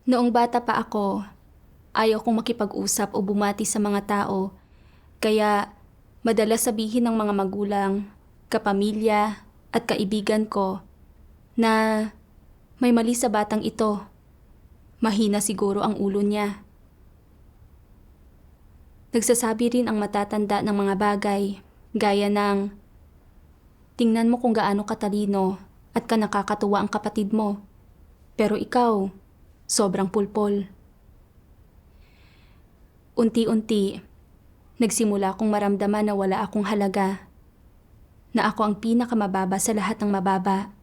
Noong bata pa ako, ayaw kong makipag-usap o bumati sa mga tao, kaya madalas sabihin ng mga magulang, kapamilya at kaibigan ko na may mali sa batang ito. Mahina siguro ang ulo niya. Nagsasabi rin ang matatanda ng mga bagay, gaya ng, tingnan mo kung gaano katalino at nakakatuwa ang kapatid mo. Pero ikaw, sobrang pulpol. Unti-unti, nagsimula akong maramdaman na wala akong halaga, na ako ang pinakamababa sa lahat ng mababa.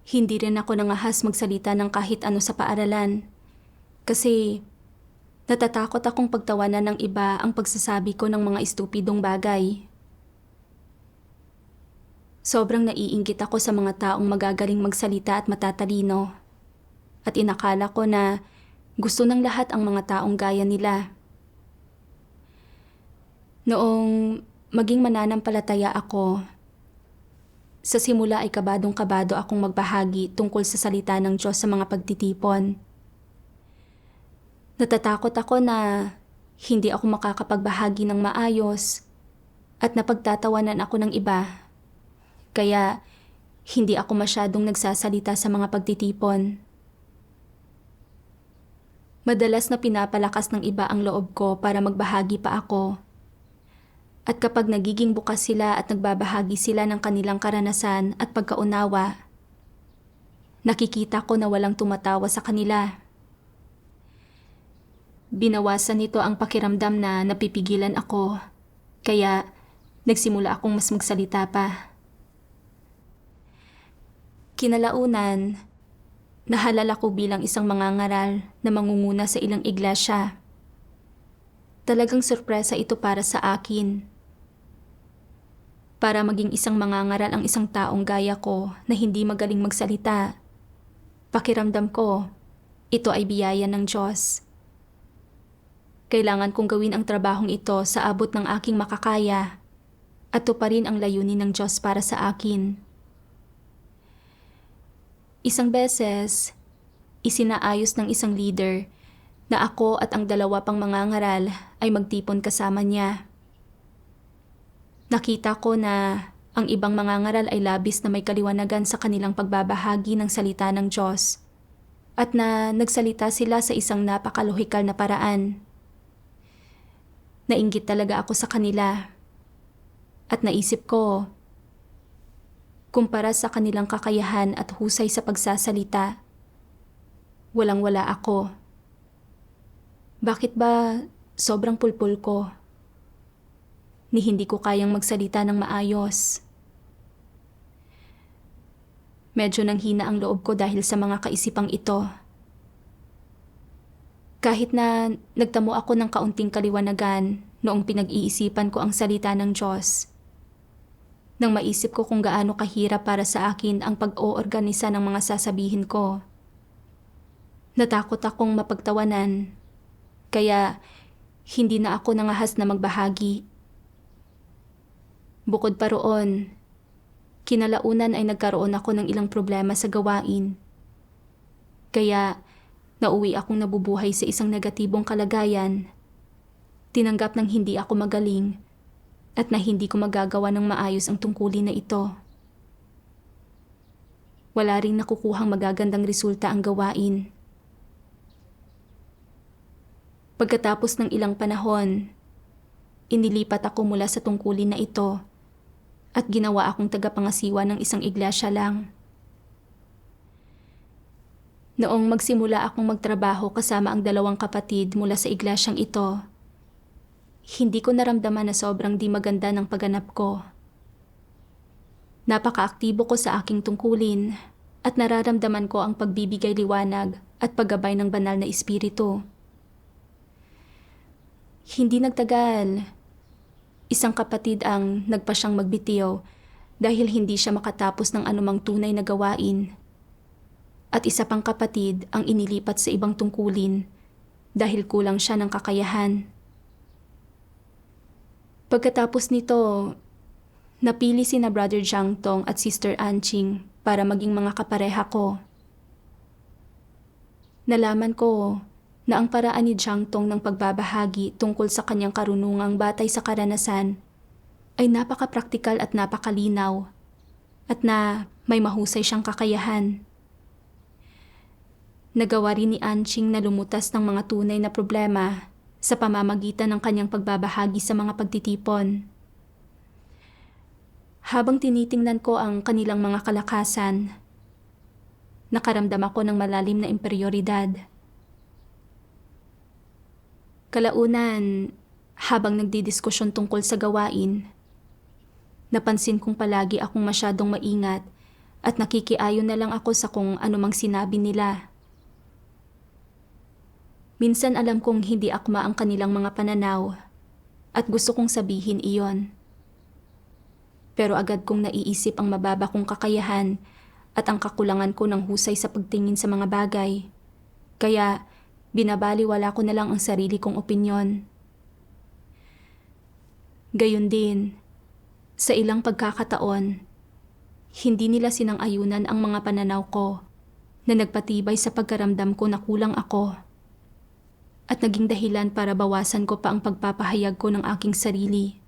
Hindi rin ako nangahas magsalita ng kahit ano sa paaralan, kasi natatakot akong pagtawanan ng iba ang pagsasabi ko ng mga estupidong bagay. Sobrang naiinggit ako sa mga taong magagaling magsalita at matatalino, at inakala ko na gusto ng lahat ang mga taong gaya nila. Noong maging mananampalataya ako, sa simula ay kabadong-kabado akong magbahagi tungkol sa salita ng Diyos sa mga pagtitipon. Natatakot ako na hindi ako makakapagbahagi ng maayos at napagtatawanan ako ng iba. Kaya hindi ako masyadong nagsasalita sa mga pagtitipon. Madalas na pinapalakas ng iba ang loob ko para magbahagi pa ako. At kapag nagiging bukas sila at nagbabahagi sila ng kanilang karanasan at pagkaunawa, nakikita ko na walang tumatawa sa kanila. Binawasan nito ang pakiramdam na napipigilan ako, kaya nagsimula akong mas magsalita pa. Kinalaunan, nahalal ako bilang isang mangangaral na mangunguna sa ilang iglesia. Talagang sorpresa ito para sa akin. Para maging isang mangangaral ang isang taong gaya ko na hindi magaling magsalita, pakiramdam ko, ito ay biyaya ng Diyos. Kailangan kong gawin ang trabahong ito sa abot ng aking makakaya at tuparin ang layunin ng Diyos para sa akin. Isang beses, isinaayos ng isang leader na ako at ang dalawa pang mangangaral ay magtipon kasama niya. Nakita ko na ang ibang mangangaral ay labis na may kaliwanagan sa kanilang pagbabahagi ng salita ng Diyos at na nagsalita sila sa isang napakalohikal na paraan. Nainggit talaga ako sa kanila at naisip ko, kumpara sa kanilang kakayahan at husay sa pagsasalita, walang-wala ako. Bakit ba sobrang pulpul ko? Ni hindi ko kayang magsalita ng maayos. Medyo nanghina ang loob ko dahil sa mga kaisipang ito. Kahit na nagtamo ako ng kaunting kaliwanagan noong pinag-iisipan ko ang salita ng Diyos, nang maisip ko kung gaano kahirap para sa akin ang pag-oorganisa ng mga sasabihin ko. Natakot akong mapagtawanan, kaya hindi na ako nangahas na magbahagi. Bukod pa roon, kinalaunan ay nagkaroon ako ng ilang problema sa gawain. Kaya nauwi akong nabubuhay sa isang negatibong kalagayan. Tinanggap ng hindi ako magaling at na hindi ko magagawa ng maayos ang tungkulin na ito. Wala ring nakukuhang magagandang resulta ang gawain. Pagkatapos ng ilang panahon, inilipat ako mula sa tungkulin na ito at ginawa akong tagapangasiwa ng isang iglesia lang. Noong magsimula akong magtrabaho kasama ang dalawang kapatid mula sa iglesyang ito, hindi ko naramdaman na sobrang di maganda ng pagganap ko. Napaka-aktibo ko sa aking tungkulin at nararamdaman ko ang pagbibigay liwanag at paggabay ng banal na espiritu. Hindi nagtagal, isang kapatid ang nagpasyang magbitiw dahil hindi siya makatapos ng anumang tunay na gawain. At isa pang kapatid ang inilipat sa ibang tungkulin dahil kulang siya ng kakayahan. Pagkatapos nito, napili sina Brother Jiang Tong at Sister Anching para maging mga kapareha ko. Nalaman ko na ang paraan ni Jiang Tong ng pagbabahagi tungkol sa kanyang karunungang batay sa karanasan ay napaka-praktikal at napakalinaw at na may mahusay siyang kakayahan. Nagawa rin ni Anqing na lumutas ng mga tunay na problema sa pamamagitan ng kanyang pagbabahagi sa mga pagtitipon. Habang tinitingnan ko ang kanilang mga kalakasan, nakaramdam ako ng malalim na imperioridad. Kalaunan, habang nagdidiskusyon tungkol sa gawain, napansin kong palagi akong masyadong maingat at nakikiayon na lang ako sa kung anumang sinabi nila. Minsan alam kong hindi akma ang kanilang mga pananaw at gusto kong sabihin iyon. Pero agad kong naiisip ang mababa kong kakayahan at ang kakulangan ko ng husay sa pagtingin sa mga bagay. Kaya binabaliwala ko na lang ang sarili kong opinyon. Gayon din, sa ilang pagkakataon, hindi nila sinang-ayunan ang mga pananaw ko na nagpatibay sa pagkaramdam ko na kulang ako at naging dahilan para bawasan ko pa ang pagpapahayag ko ng aking sarili.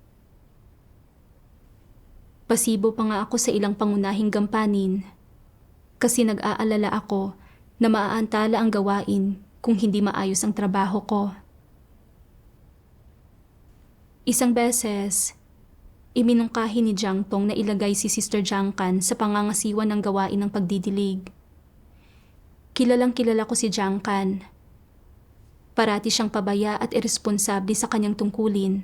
Pasibo pa nga ako sa ilang pangunahing gampanin kasi nag-aalala ako na maaantala ang gawain kung hindi maayos ang trabaho ko. Isang beses, iminungkahi ni Jiang Tong na ilagay si Sister Jiang Kan sa pangangasiwa ng gawain ng pagdidilig. Kilalang kilala ko si Jiang Kan. Parati siyang pabaya at irresponsable sa kanyang tungkulin.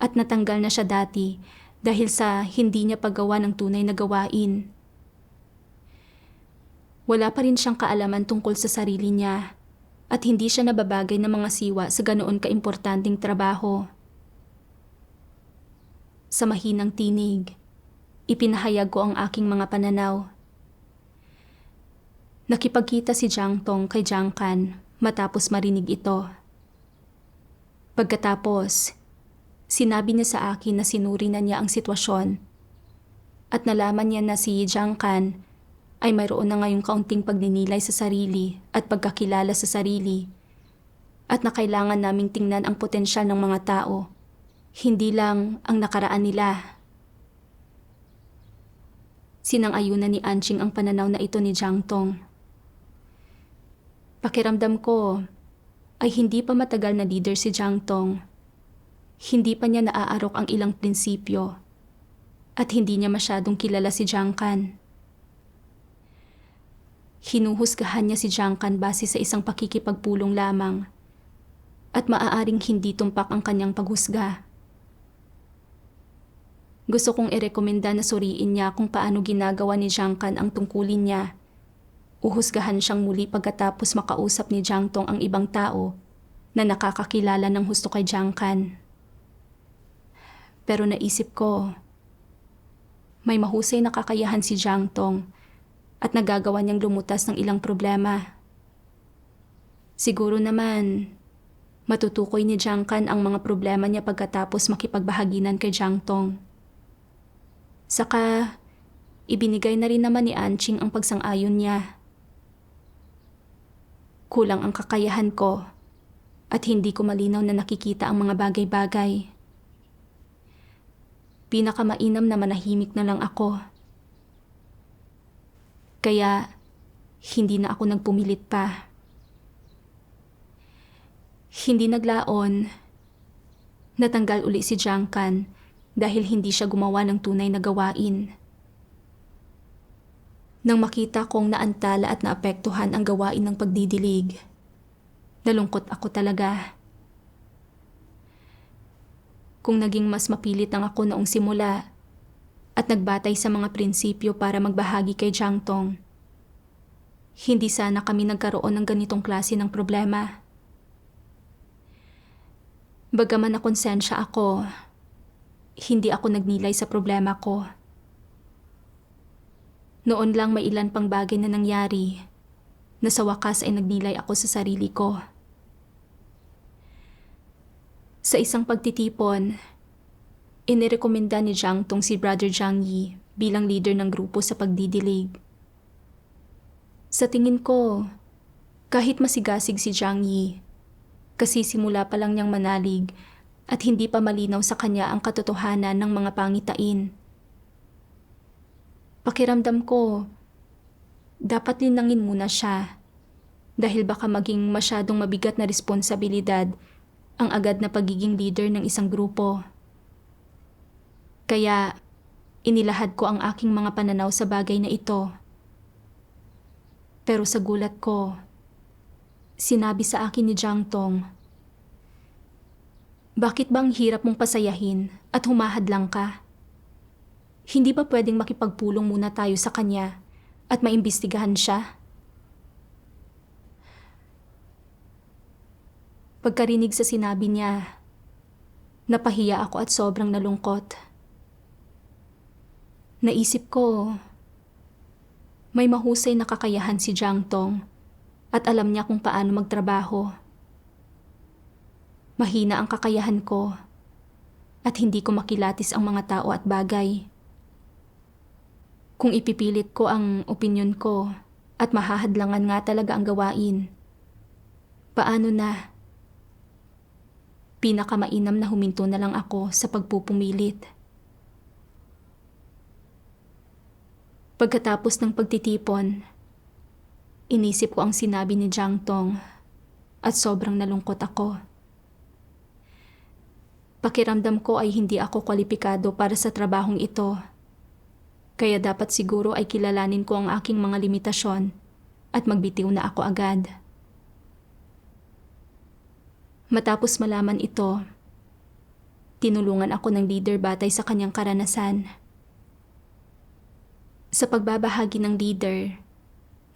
At natanggal na siya dati dahil sa hindi niya paggawa ng tunay na gawain. Wala pa rin siyang kaalaman tungkol sa sarili niya at hindi siya nababagay ng mga siwa sa ganoon kaimportanteng trabaho. Sa mahinang tinig, ipinahayag ko ang aking mga pananaw. Nakipagkita si Jiang Tong kay Jiang Kan matapos marinig ito. Pagkatapos, sinabi niya sa akin na sinuri na niya ang sitwasyon at nalaman niya na si Jiang Kan ay mayroon na ngayong kaunting pagninilay sa sarili at pagkakilala sa sarili at na kailangan naming tingnan ang potensyal ng mga tao, hindi lang ang nakaraan nila. Sinang-ayunan ni Anqing ang pananaw na ito ni Jiang Tong. Pakiramdam ko ay hindi pa matagal na leader si Jiang Tong. Hindi pa niya naaarok ang ilang prinsipyo at hindi niya masyadong kilala si Jiang Kan. Hinuhusgahan niya si Jiang Kan base sa isang pakikipagpulong lamang at maaaring hindi tumpak ang kanyang paghusga. Gusto kong irekomenda na suriin niya kung paano ginagawa ni Jiang Kan ang tungkulin niya. Uhusgahan siyang muli pagkatapos makausap ni Jiang Tong ang ibang tao na nakakakilala ng husto kay Jiang Kan. Pero naisip ko, may mahusay na kakayahan si Jiang Tong at nagagawa niyang lumutas ng ilang problema. Siguro naman, matutukoy ni Jiang Kan ang mga problema niya pagkatapos makipagbahaginan kay Jiang Tong. Saka, ibinigay na rin naman ni Anqing ang pagsang-ayon niya. Kulang ang kakayahan ko at hindi ko malinaw na nakikita ang mga bagay-bagay. Pinakamainam na manahimik na lang ako. Kaya, hindi na ako nagpumilit pa. Hindi naglaon. Natanggal uli si Jiang Kan dahil hindi siya gumawa ng tunay na gawain. Nang makita kong naantala at naapektuhan ang gawain ng pagdidilig, nalungkot ako talaga. Kung naging mas mapilit ang ako noong simula at nagbatay sa mga prinsipyo para magbahagi kay Jiang Tong, hindi sana kami nagkaroon ng ganitong klase ng problema. Bagaman nakonsensya ako, hindi ako nagnilay sa problema ko. Noon lang may ilan pang bagay na nangyari na sa wakas ay nagnilay ako sa sarili ko. Sa isang pagtitipon, inirekomenda ni Jiang Tong si Brother Jiang Yi bilang leader ng grupo sa pagdidilig. Sa tingin ko, Kahit masigasig si Jiang Yi, kasi simula pa lang niyang manalig at hindi pa malinaw sa kanya ang katotohanan ng mga pangitain. Pakiramdam ko, dapat linangin muna siya dahil baka maging masyadong mabigat na responsibilidad ang agad na pagiging leader ng isang grupo. Kaya inilahad ko ang aking mga pananaw sa bagay na ito. Pero sa gulat ko, sinabi sa akin ni Jiang Tong, "Bakit bang hirap mong pasayahin at humahadlang ka? Hindi ba pwedeng makipagpulong muna tayo sa kanya at maimbestigahan siya?" Pagkarinig sa sinabi niya, napahiya ako at sobrang nalungkot. Naisip ko, may mahusay na kakayahan si Jiang Tong at alam niya kung paano magtrabaho. Mahina ang kakayahan ko at hindi ko makilatis ang mga tao at bagay. Kung ipipilit ko ang opinyon ko at mahahadlangan nga talaga ang gawain, paano na? Pinakamainam na huminto na lang ako sa pagpupumilit. Pagkatapos ng pagtitipon, inisip ko ang sinabi ni Jiang Tong at sobrang nalungkot ako. Pakiramdam ko ay hindi ako kwalipikado para sa trabahong ito. Kaya dapat siguro ay kilalanin ko ang aking mga limitasyon at magbitiw na ako agad. Matapos malaman ito, tinulungan ako ng leader batay sa kanyang karanasan. Sa pagbabahagi ng leader,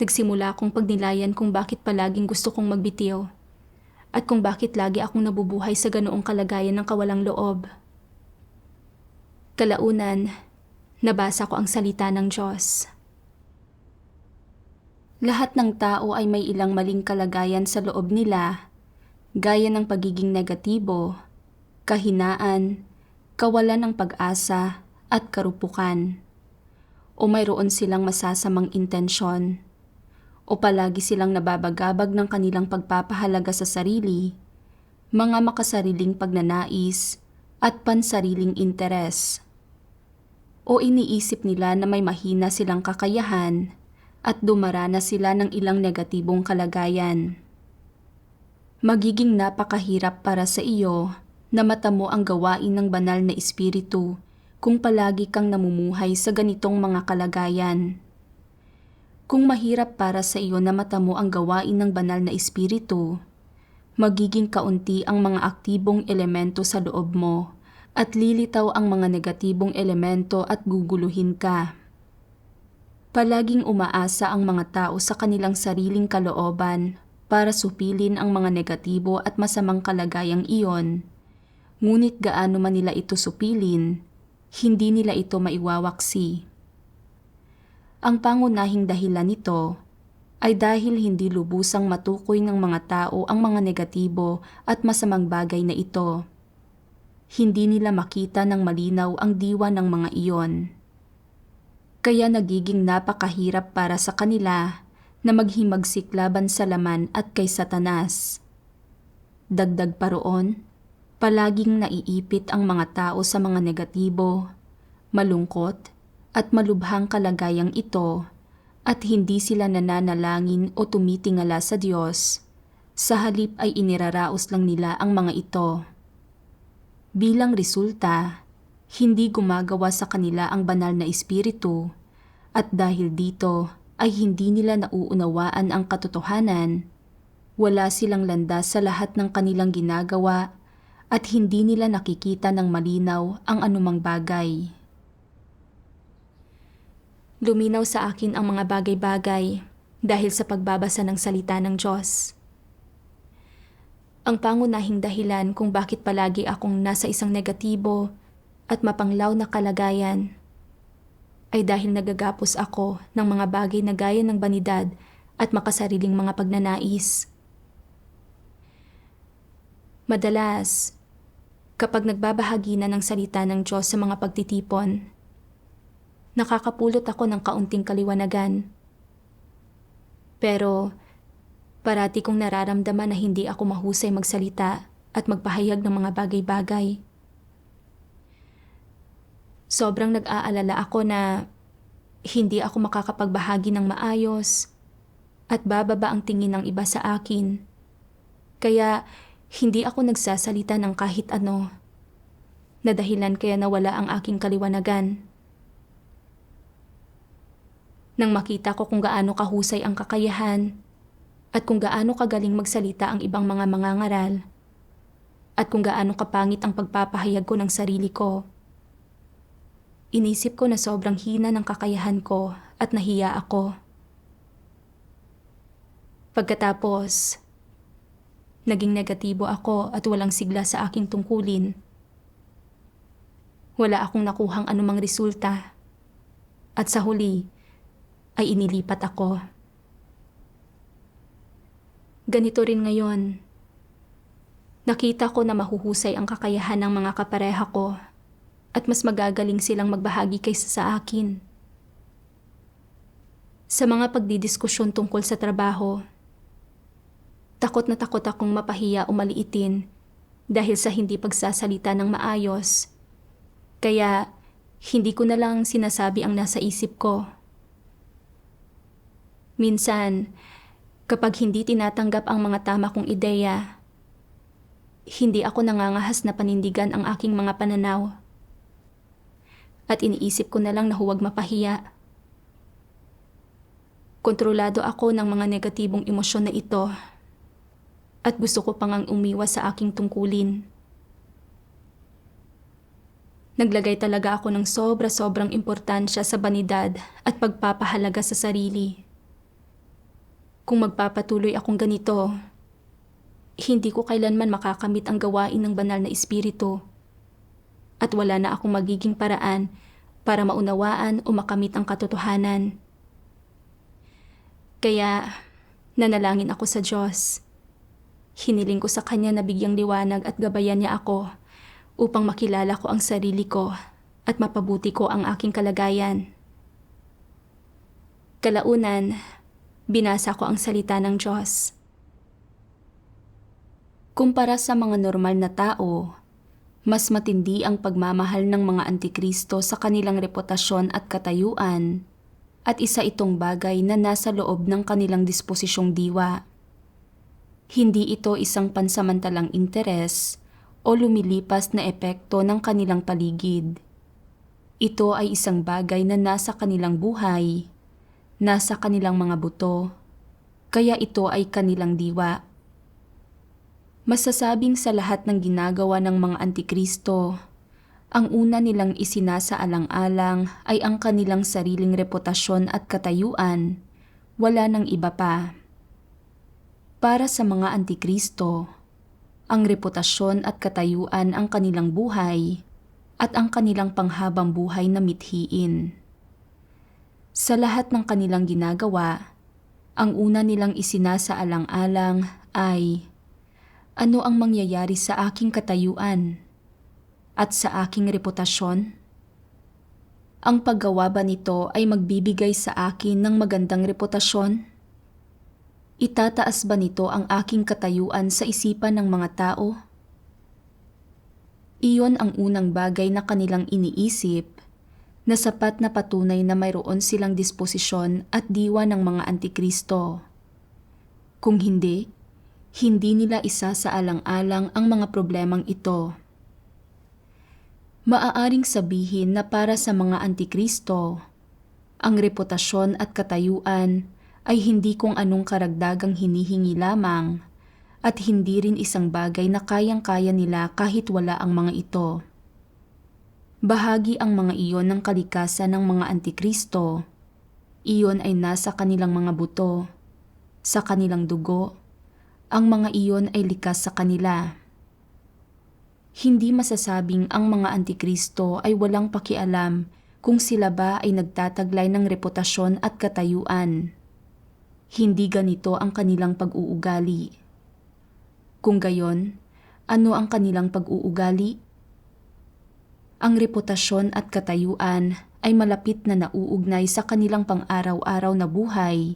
nagsimula akong pagnilayan kung bakit palaging gusto kong magbitiw at kung bakit lagi akong nabubuhay sa ganoong kalagayan ng kawalang loob. Kalaunan, nabasa ko ang salita ng Diyos. Lahat ng tao ay may ilang maling kalagayan sa loob nila, gaya ng pagiging negatibo, kahinaan, kawalan ng pag-asa at karupukan. O mayroon silang masasamang intensyon, o palagi silang nababagabag ng kanilang pagpapahalaga sa sarili, mga makasariling pagnanais at pansariling interes. O iniisip nila na may mahina silang kakayahan at dumaranas sila ng ilang negatibong kalagayan. Magiging napakahirap para sa iyo na matamo ang gawain ng banal na espiritu kung palagi kang namumuhay sa ganitong mga kalagayan. Kung mahirap para sa iyo na matamo ang gawain ng banal na espiritu, magiging kaunti ang mga aktibong elemento sa loob mo at lilitaw ang mga negatibong elemento at guguluhin ka. Palaging umaasa ang mga tao sa kanilang sariling kalooban para supilin ang mga negatibo at masamang kalagayang iyon. Ngunit gaano man nila ito supilin, hindi nila ito maiwawaksi. Ang pangunahing dahilan nito ay dahil hindi lubusang matukoy ng mga tao ang mga negatibo at masamang bagay na ito. Hindi nila makita ng malinaw ang diwa ng mga iyon. Kaya nagiging napakahirap para sa kanila na maghimagsik laban sa laman at kay Satanas. Dagdag pa roon, palaging naiipit ang mga tao sa mga negatibo, malungkot at malubhang kalagayang ito at hindi sila nananalangin o tumitingala sa Diyos. Sa halip ay iniraraos lang nila ang mga ito. Bilang resulta, hindi gumagawa sa kanila ang banal na espiritu at dahil dito ay hindi nila nauunawaan ang katotohanan, wala silang landas sa lahat ng kanilang ginagawa at hindi nila nakikita ng malinaw ang anumang bagay. Luminaw sa akin ang mga bagay-bagay dahil sa pagbabasa ng salita ng Diyos. Ang pangunahing dahilan kung bakit palagi akong nasa isang negatibo at mapanglaw na kalagayan ay dahil nagagapos ako ng mga bagay na gaya ng banidad at makasariling mga pagnanais. Madalas, kapag nagbabahagi na ng salita ng Diyos sa mga pagtitipon, nakakapulot ako ng kaunting kaliwanagan. Pero Parati kong nararamdaman na hindi ako mahusay magsalita at magpahayag ng mga bagay-bagay. Sobrang nag-aalala ako na hindi ako makakapagbahagi ng maayos at bababa ang tingin ng iba sa akin. Kaya hindi ako nagsasalita ng kahit ano, na dahilan kaya nawala ang aking kaliwanagan. Nang makita ko kung gaano kahusay ang kakayahan at kung gaano kagaling magsalita ang ibang mga mangangaral at kung gaano kapangit ang pagpapahayag ko ng sarili ko, inisip ko na sobrang hina ng kakayahan ko at nahiya ako. Pagkatapos, naging negatibo ako at walang sigla sa aking tungkulin. Wala akong nakuhang anumang resulta at sa huli ay inilipat ako. Ganito rin ngayon. Nakita ko na mahuhusay ang kakayahan ng mga kapareha ko at mas magagaling silang magbahagi kaysa sa akin. Sa mga pagdidiskusyon tungkol sa trabaho, takot na takot akong mapahiya o maliitin dahil sa hindi pagsasalita ng maayos. Kaya hindi ko na lang sinasabi ang nasa isip ko. Minsan, kapag hindi tinatanggap ang mga tama kong ideya, hindi ako nangangahas na panindigan ang aking mga pananaw. At iniisip ko na lang na huwag mapahiya. Kontrolado ako ng mga negatibong emosyon na ito at gusto ko pang umiwas sa aking tungkulin. Naglagay talaga ako ng sobrang importansya sa banidad at pagpapahalaga sa sarili. Kung magpapatuloy akong ganito, hindi ko kailanman makakamit ang gawain ng banal na espiritu at wala na akong magiging paraan para maunawaan o makamit ang katotohanan. Kaya, nanalangin ako sa Diyos. Hiniling ko sa Kanya na bigyang liwanag at gabayan niya ako upang makilala ko ang sarili ko at mapabuti ko ang aking kalagayan. Kalaunan, binasa ko ang salita ng Diyos. Kumpara sa mga normal na tao, mas matindi ang pagmamahal ng mga antikristo sa kanilang reputasyon at katayuan, at isa itong bagay na nasa loob ng kanilang disposisyong diwa. Hindi ito isang pansamantalang interes o lumilipas na epekto ng kanilang paligid. Ito ay isang bagay na nasa kanilang buhay, nasa kanilang mga buto, kaya ito ay kanilang diwa. Masasabing sa lahat ng ginagawa ng mga antikristo, ang una nilang isinasaalang-alang ay ang kanilang sariling reputasyon at katayuan, wala nang iba pa. Para sa mga antikristo, ang reputasyon at katayuan ang kanilang buhay at ang kanilang panghabang buhay na mithiin. Sa lahat ng kanilang ginagawa, ang una nilang isinasaalang-alang ay, ano ang mangyayari sa aking katayuan at sa aking reputasyon? Ang paggawa ba nito ay magbibigay sa akin ng magandang reputasyon? Itataas ba nito ang aking katayuan sa isipan ng mga tao? Iyon ang unang bagay na kanilang iniisip, na sapat na patunay na mayroon silang disposisyon at diwa ng mga antikristo. Kung hindi nila isasaalang-alang ang mga problemang ito. Maaaring sabihin na para sa mga antikristo, ang reputasyon at katayuan ay hindi kung anong karagdagang hinihingi lamang at hindi rin isang bagay na kayang-kaya nila kahit wala ang mga ito. Bahagi ang mga iyon ng kalikasan ng mga antikristo. Iyon ay nasa kanilang mga buto, sa kanilang dugo. Ang mga iyon ay likas sa kanila. Hindi masasabing ang mga antikristo ay walang pakialam kung sila ba ay nagtataglay ng reputasyon at katayuan. Hindi ganito ang kanilang pag-uugali. Kung gayon, ano ang kanilang pag-uugali? Ang reputasyon at katayuan ay malapit na nauugnay sa kanilang pang-araw-araw na buhay,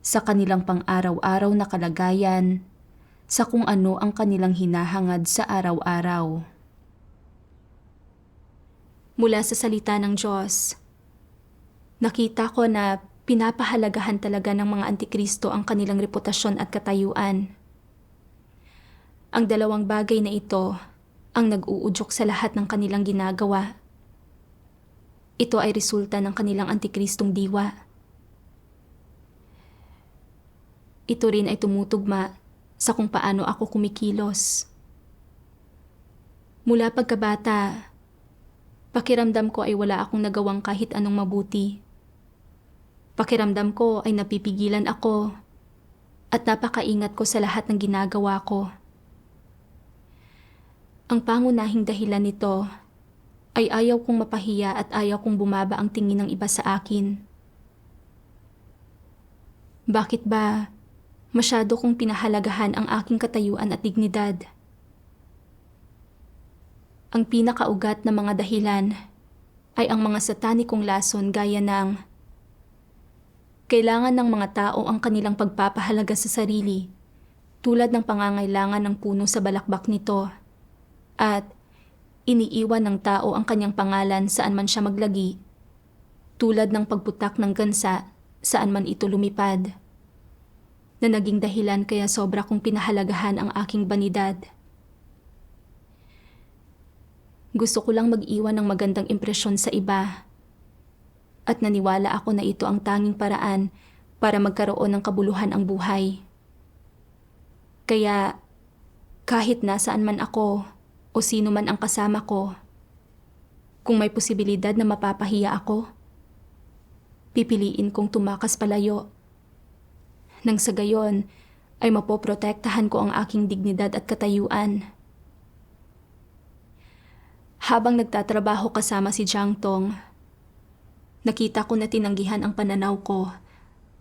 sa kanilang pang-araw-araw na kalagayan, sa kung ano ang kanilang hinahangad sa araw-araw. Mula sa salita ng Diyos, nakita ko na pinapahalagahan talaga ng mga antikristo ang kanilang reputasyon at katayuan. Ang dalawang bagay na ito ang nag-uudyok sa lahat ng kanilang ginagawa. Ito ay resulta ng kanilang antikristong diwa. Ito rin ay tumutugma sa kung paano ako kumikilos. Mula pagkabata, pakiramdam ko ay wala akong nagawang kahit anong mabuti. Pakiramdam ko ay napipigilan ako at napakaingat ko sa lahat ng ginagawa ko. Ang pangunahing dahilan nito ay ayaw kong mapahiya at ayaw kong bumaba ang tingin ng iba sa akin. Bakit ba masyado kong pinahalagahan ang aking katayuan at dignidad? Ang pinakaugat na mga dahilan ay ang mga satanikong lason gaya ng kailangan ng mga tao ang kanilang pagpapahalaga sa sarili tulad ng pangangailangan ng puno sa balakbak nito at iniiwan ng tao ang kanyang pangalan saan man siya maglagi tulad ng pagputak ng gansa saan man ito lumipad na naging dahilan kaya sobra kong pinahalagahan ang aking banidad. Gusto ko lang mag-iwan ng magandang impresyon sa iba at naniwala ako na ito ang tanging paraan para magkaroon ng kabuluhan ang buhay. Kaya kahit nasaan man ako o sino man ang kasama ko, kung may posibilidad na mapapahiya ako, pipiliin kong tumakas palayo. Nang sa gayon ay mapoprotektahan ko ang aking dignidad at katayuan. Habang nagtatrabaho kasama si Jiang Tong, nakita ko na tinanggihan ang pananaw ko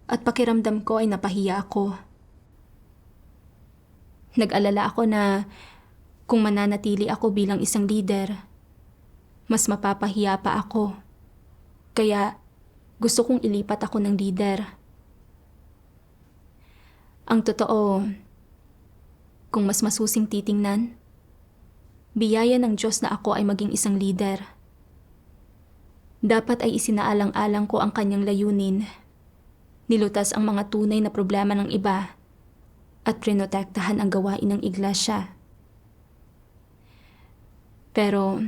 at pakiramdam ko ay napahiya ako. Nag-alala ako na kung mananatili ako bilang isang leader, mas mapapahiya pa ako. Kaya gusto kong ilipat ako ng leader. Ang totoo, kung mas masusing titingnan, biyaya ng Diyos na ako ay maging isang leader. Dapat ay isinaalang-alang ko ang kanyang layunin, nilutas ang mga tunay na problema ng iba, at prinotektahan ang gawain ng iglesia. Pero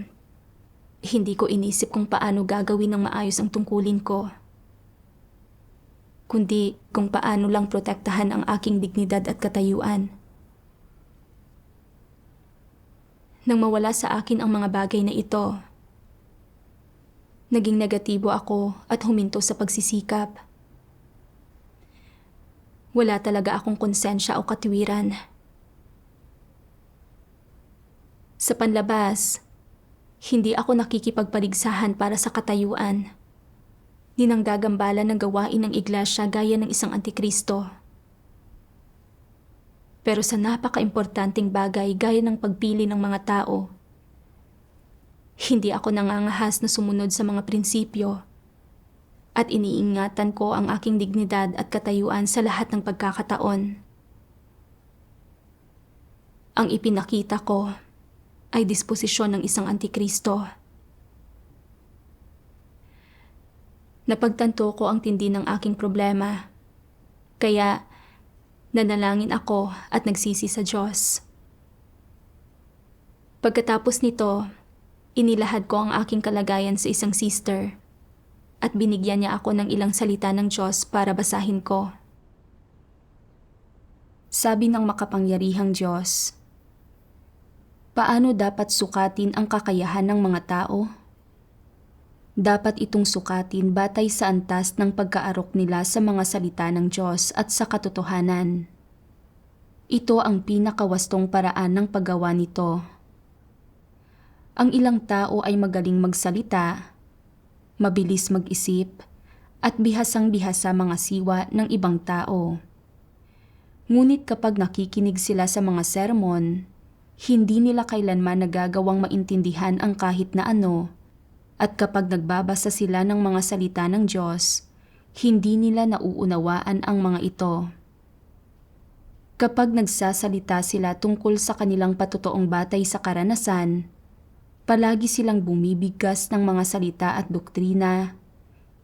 hindi ko inisip kung paano gagawin ng maayos ang tungkulin ko, kundi kung paano lang protektahan ang aking dignidad at katayuan. Nang mawala sa akin ang mga bagay na ito, naging negatibo ako at huminto sa pagsisikap. Wala talaga akong konsensya o katuwiran. Sa panlabas, hindi ako nakikipagpaligsahan para sa katayuan. Ninanggagambala ng gawain ng iglesia gaya ng isang antikristo. Pero sa napaka-importanting bagay gaya ng pagpili ng mga tao, hindi ako nangangahas na sumunod sa mga prinsipyo at iniingatan ko ang aking dignidad at katayuan sa lahat ng pagkakataon. Ang ipinakita ko ay disposisyon ng isang antikristo. Napagtanto ko ang tindi ng aking problema, kaya nanalangin ako at nagsisi sa Diyos. Pagkatapos nito, inilahad ko ang aking kalagayan sa isang sister at binigyan niya ako ng ilang salita ng Diyos para basahin ko. Sabi ng makapangyarihang Diyos, paano dapat sukatin ang kakayahan ng mga tao? Dapat itong sukatin batay sa antas ng pagkaarok nila sa mga salita ng Diyos at sa katotohanan. Ito ang pinakawastong paraan ng paggawa nito. Ang ilang tao ay magaling magsalita, mabilis mag-isip, at bihasang-bihasa mga siwa ng ibang tao. Ngunit kapag nakikinig sila sa mga sermon, hindi nila kailanman nagagawang maintindihan ang kahit na ano. At kapag nagbabasa sila ng mga salita ng Diyos, Hindi nila nauunawaan ang mga ito. Kapag nagsasalita sila tungkol sa kanilang patotoong batay sa karanasan, palagi silang bumibigkas ng mga salita at doktrina.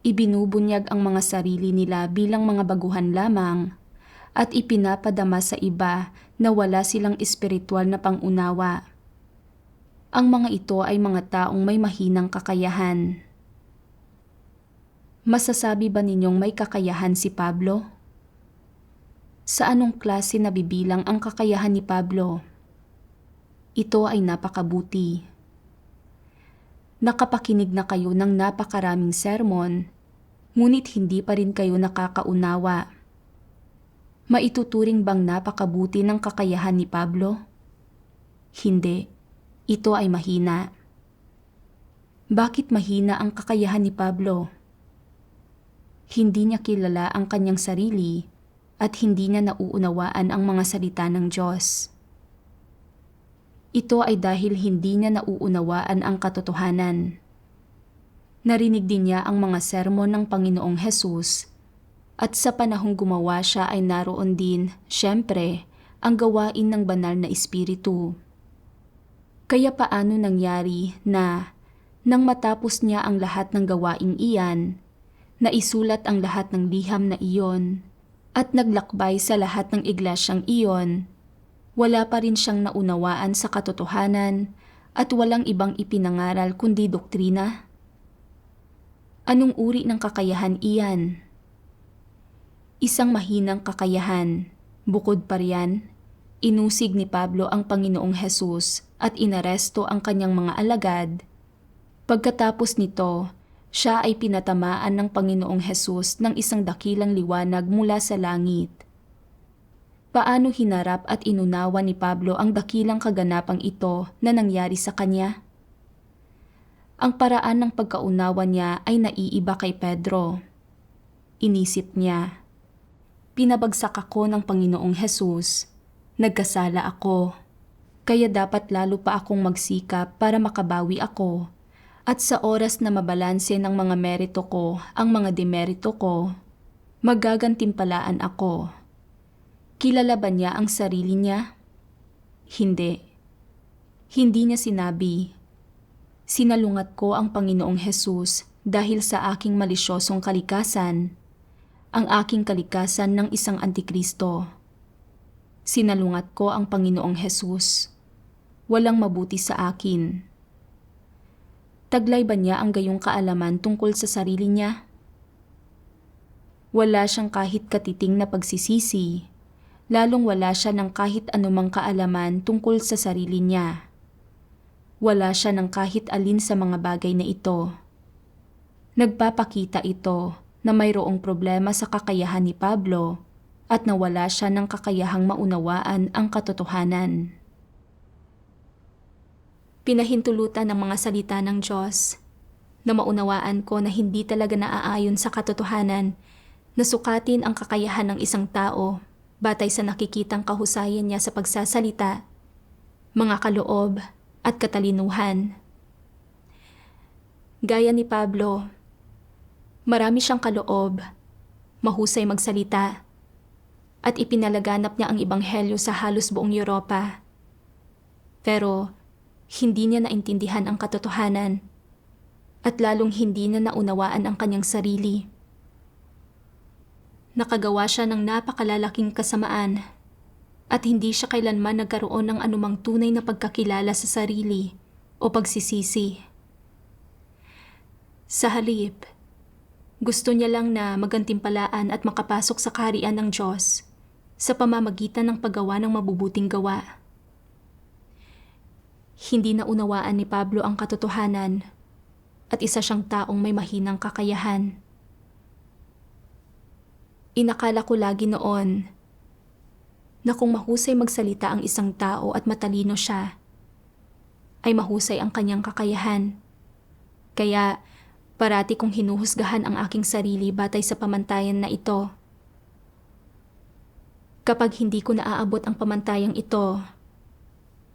Ibinubunyag ang mga sarili nila bilang mga baguhan lamang at ipinapadama sa iba na wala silang espiritual na pangunawa. Ang mga ito ay mga taong may mahinang kakayahan. Masasabi ba ninyong may kakayahan si Pablo? Sa anong klase nabibilang ang kakayahan ni Pablo? Ito ay napakabuti. Nakapakinig na kayo ng napakaraming sermon, ngunit hindi pa rin kayo nakakaunawa. Maituturing bang napakabuti ng kakayahan ni Pablo? Hindi. Ito ay mahina. Bakit mahina ang kakayahan ni Pablo? Hindi niya kilala ang kanyang sarili at hindi niya nauunawaan ang mga salita ng Diyos. Ito ay dahil hindi niya nauunawaan ang katotohanan. Narinig din niya ang mga sermon ng Panginoong Hesus at sa panahong gumawa siya ay naroon din, syempre, ang gawain ng banal na espiritu. Kaya paano nangyari na nang matapos niya ang lahat ng gawaing iyan, naisulat ang lahat ng liham na iyon, at naglakbay sa lahat ng iglesyang iyon, wala pa rin siyang naunawaan sa katotohanan at walang ibang ipinangaral kundi doktrina? Anong uri ng kakayahan iyan? Isang mahinang kakayahan. Bukod pa riyan, inusig ni Pablo ang Panginoong Hesus at inaresto ang kanyang mga alagad. Pagkatapos nito, siya ay pinatamaan ng Panginoong Hesus ng isang dakilang liwanag mula sa langit. Paano hinarap at inunawa ni Pablo ang dakilang kaganapang ito na nangyari sa kanya? Ang paraan ng pagkaunawa niya ay naiiba kay Pedro. Inisip niya, pinabagsak ako ng Panginoong Hesus, nagkasala ako, kaya dapat lalo pa akong magsikap para makabawi ako. At sa oras na mabalanse ng mga merito ko ang mga demerito ko, magagantimpalaan ako. Kilala ba niya ang sarili niya? Hindi. Hindi niya sinabi, sinalungat ko ang Panginoong Hesus dahil sa aking malisyosong kalikasan, ang aking kalikasan ng isang antikristo. Sinalungat ko ang Panginoong Hesus. Walang mabuti sa akin. Taglay ba niya ang gayong kaalaman tungkol sa sarili niya? Wala siyang kahit katiting na pagsisisi, lalong wala siya ng kahit anumang kaalaman tungkol sa sarili niya. Wala siya ng kahit alin sa mga bagay na ito. Nagpapakita ito na mayroong problema sa kakayahan ni Pablo at nawala siya ng kakayahang maunawaan ang katotohanan. Pinahintulutan ng mga salita ng Diyos na maunawaan ko na hindi talaga naaayon sa katotohanan na sukatin ang kakayahan ng isang tao batay sa nakikitang kahusayan niya sa pagsasalita, mga kaloob at katalinuhan. Gaya ni Pablo, marami siyang kaloob, mahusay magsalita, at ipinalaganap niya ang ebanghelyo sa halos buong Europa. Pero hindi niya naintindihan ang katotohanan at lalong hindi na naunawaan ang kanyang sarili. Nakagawa siya ng napakalalaking kasamaan at hindi siya kailanman nagkaroon ng anumang tunay na pagkakilala sa sarili o pagsisisi. Sa halip, gusto niya lang na magantimpalaan at makapasok sa kaharian ng Diyos sa pamamagitan ng paggawa ng mabubuting gawa. Hindi naunawaan ni Pablo ang katotohanan at isa siyang taong may mahinang kakayahan. Inakala ko lagi noon na kung mahusay magsalita ang isang tao at matalino siya, ay mahusay ang kanyang kakayahan. Kaya parati kong hinuhusgahan ang aking sarili batay sa pamantayan na ito. Kapag hindi ko naaabot ang pamantayang ito,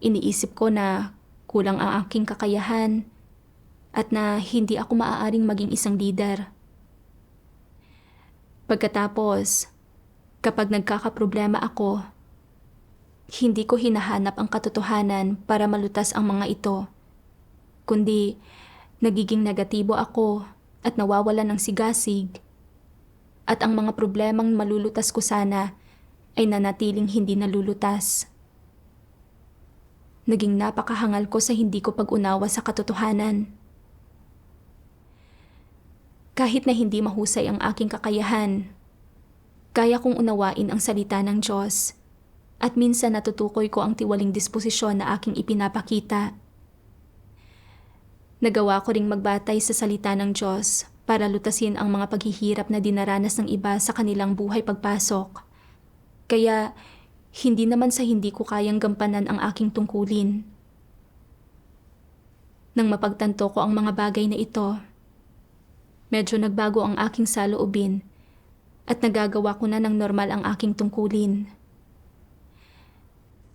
iniisip ko na kulang ang aking kakayahan at na hindi ako maaaring maging isang leader. Pagkatapos, kapag nagkakaproblema ako, hindi ko hinahanap ang katotohanan para malutas ang mga ito, kundi nagiging negatibo ako at nawawalan ng sigasig, at ang mga problemang malulutas ko sana ay nanatiling hindi nalulutas. Naging napakahangal ko sa hindi ko pag-unawa sa katotohanan. Kahit na hindi mahusay ang aking kakayahan, kaya kong unawain ang salita ng Diyos at minsan natutukoy ko ang tiwaling disposisyon na aking ipinapakita. Nagawa ko ring magbatay sa salita ng Diyos para lutasin ang mga paghihirap na dinaranas ng iba sa kanilang buhay pagpasok. Kaya hindi naman sa hindi ko kayang gampanan ang aking tungkulin. Nang mapagtanto ko ang mga bagay na ito, medyo nagbago ang aking saloobin at nagagawa ko na ng normal ang aking tungkulin.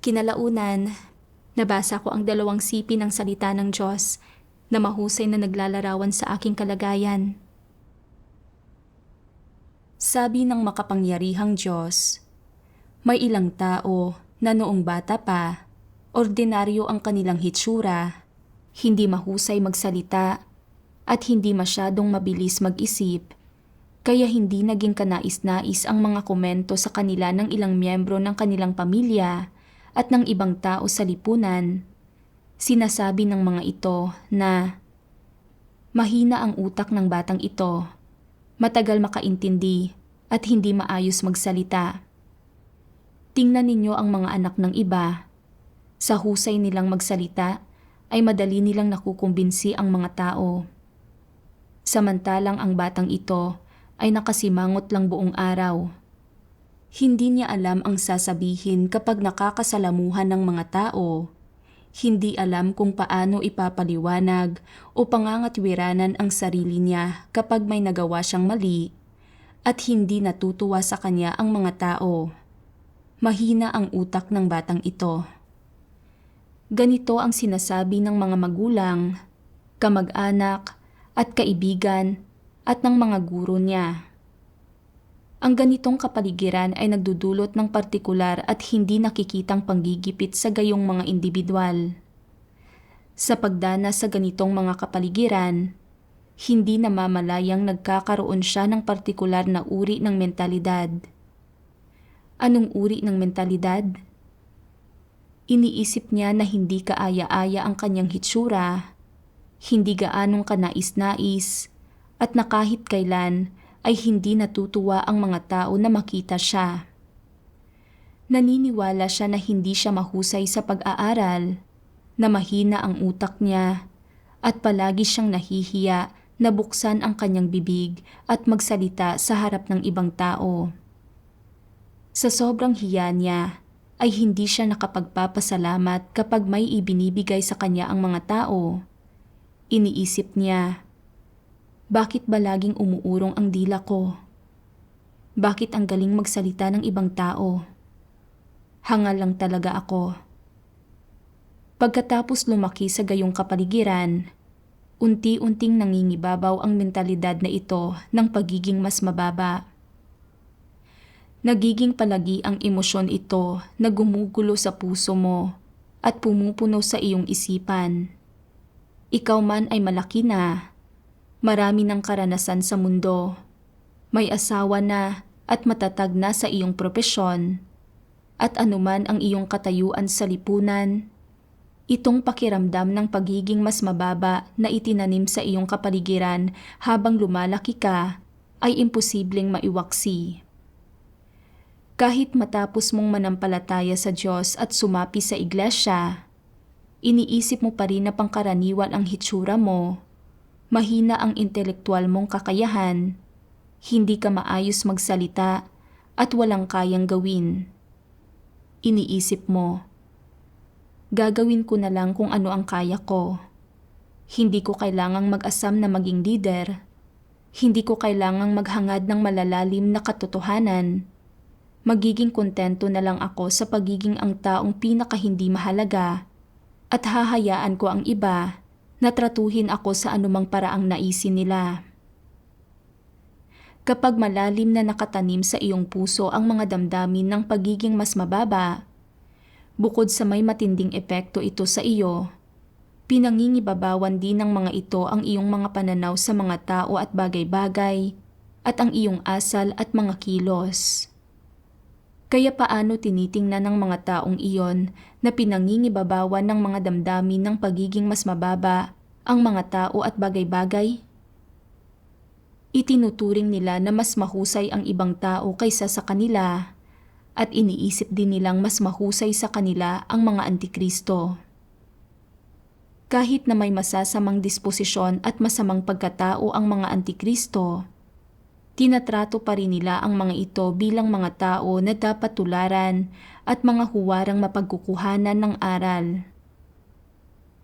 Kinalaunan, nabasa ko ang 2 sipi ng salita ng Diyos na mahusay na naglalarawan sa aking kalagayan. Sabi ng makapangyarihang Diyos, may ilang tao na noong bata pa, ordinaryo ang kanilang hitsura, hindi mahusay magsalita at hindi masyadong mabilis mag-isip, kaya hindi naging kanais-nais ang mga komento sa kanila ng ilang miyembro ng kanilang pamilya at ng ibang tao sa lipunan. Sinasabi ng mga ito na mahina ang utak ng batang ito, matagal makaintindi at hindi maayos magsalita. Tingnan ninyo ang mga anak ng iba. Sa husay nilang magsalita ay madali nilang nakukumbinsi ang mga tao. Samantalang ang batang ito ay nakasimangot lang buong araw. Hindi niya alam ang sasabihin kapag nakakasalamuhan ng mga tao. Hindi alam kung paano ipapaliwanag o pangangatwiranan ang sarili niya kapag may nagawa siyang mali, at hindi natutuwa sa kanya ang mga tao. Mahina ang utak ng batang ito. Ganito ang sinasabi ng mga magulang, kamag-anak at kaibigan at ng mga guro niya. Ang ganitong kapaligiran ay nagdudulot ng partikular at hindi nakikitang panggigipit sa gayong mga individual. Sa pagdana sa ganitong mga kapaligiran, hindi namamalayang nagkakaroon siya ng partikular na uri ng mentalidad. Anong uri ng mentalidad? Iniisip niya na hindi kaaya-aya ang kanyang hitsura, hindi gaanong kanais-nais, at na kahit kailan ay hindi natutuwa ang mga tao na makita siya. Naniniwala siya na hindi siya mahusay sa pag-aaral, na mahina ang utak niya, at palagi siyang nahihiya na buksan ang kanyang bibig at magsalita sa harap ng ibang tao. Sa sobrang hiya niya, ay hindi siya nakapagpapasalamat kapag may ibinibigay sa kanya ang mga tao. Iniisip niya, bakit ba laging umuurong ang dila ko? Bakit ang galing magsalita ng ibang tao? Hangal lang talaga ako. Pagkatapos lumaki sa gayong kapaligiran, unti-unting nangingibabaw ang mentalidad na ito ng pagiging mas mababa. Nagiging palagi ang emosyon ito na gumugulo sa puso mo at pumupuno sa iyong isipan. Ikaw man ay malaki na, marami ng karanasan sa mundo, may asawa na at matatag na sa iyong propesyon, at anuman ang iyong katayuan sa lipunan, itong pakiramdam ng pagiging mas mababa na itinanim sa iyong kapaligiran habang lumalaki ka ay imposibleng maiwaksi. Kahit matapos mong manampalataya sa Diyos at sumapi sa iglesia, iniisip mo pa rin na pangkaraniwan ang hitsura mo, mahina ang intelektual mong kakayahan, hindi ka maayos magsalita at walang kayang gawin. Iniisip mo, gagawin ko na lang kung ano ang kaya ko. Hindi ko kailangang mag-asam na maging leader. Hindi ko kailangang maghangad ng malalalim na katotohanan. Magiging kontento na lang ako sa pagiging ang taong pinaka-hindi mahalaga at hahayaan ko ang iba na tratuhin ako sa anumang paraang naisin nila. Kapag malalim na nakatanim sa iyong puso ang mga damdamin ng pagiging mas mababa, bukod sa may matinding epekto ito sa iyo, pinangingibabawan din ng mga ito ang iyong mga pananaw sa mga tao at bagay-bagay at ang iyong asal at mga kilos. Kaya paano tinitingnan ng mga taong iyon na pinangingibabawan ng mga damdamin ng pagiging mas mababa ang mga tao at bagay-bagay? Itinuturing nila na mas mahusay ang ibang tao kaysa sa kanila at iniisip din nilang mas mahusay sa kanila ang mga antikristo. Kahit na may masasamang disposisyon at masamang pagkatao ang mga antikristo, tinatrato pa rin nila ang mga ito bilang mga tao na dapat tularan at mga huwarang mapagkukuhanan ng aral.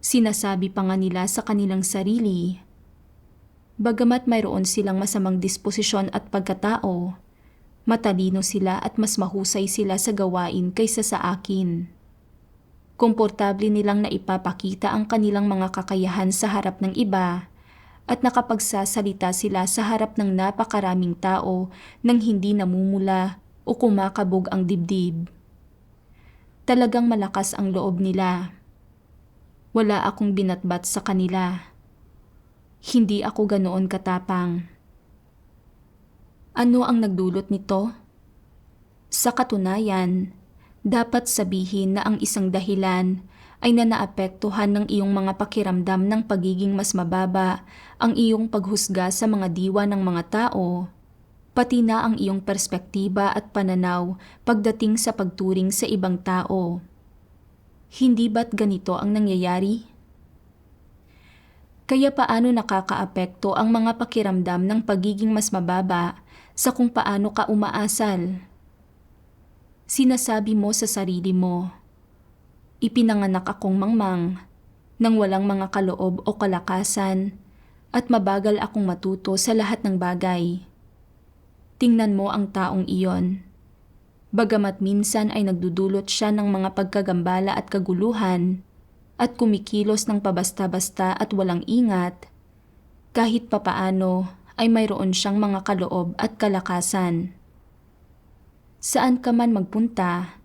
Sinasabi pa nga nila sa kanilang sarili, bagamat mayroon silang masamang disposisyon at pagkatao, matalino sila at mas mahusay sila sa gawain kaysa sa akin. Komportable nilang naipapakita ang kanilang mga kakayahan sa harap ng iba at nakapagsasalita sila sa harap ng napakaraming tao nang hindi namumula o kumakabog ang dibdib. Talagang malakas ang loob nila. Wala akong binatbat sa kanila. Hindi ako ganoon katapang. Ano ang nagdulot nito? Sa katunayan, dapat sabihin na ang isang dahilan ay na naapektuhan ng iyong mga pakiramdam ng pagiging mas mababa ang iyong paghusga sa mga diwa ng mga tao, pati na ang iyong perspektiba at pananaw pagdating sa pagturing sa ibang tao. Hindi ba't ganito ang nangyayari? Kaya paano nakakaapekto ang mga pakiramdam ng pagiging mas mababa sa kung paano ka umaasal? Sinasabi mo sa sarili mo, ipinanganak akong mangmang nang walang mga kaloob o kalakasan at mabagal akong matuto sa lahat ng bagay. Tingnan mo ang taong iyon. Bagamat minsan ay nagdudulot siya ng mga pagkagambala at kaguluhan at kumikilos ng pabasta-basta at walang ingat, kahit papaano ay mayroon siyang mga kaloob at kalakasan. Saan ka man magpunta,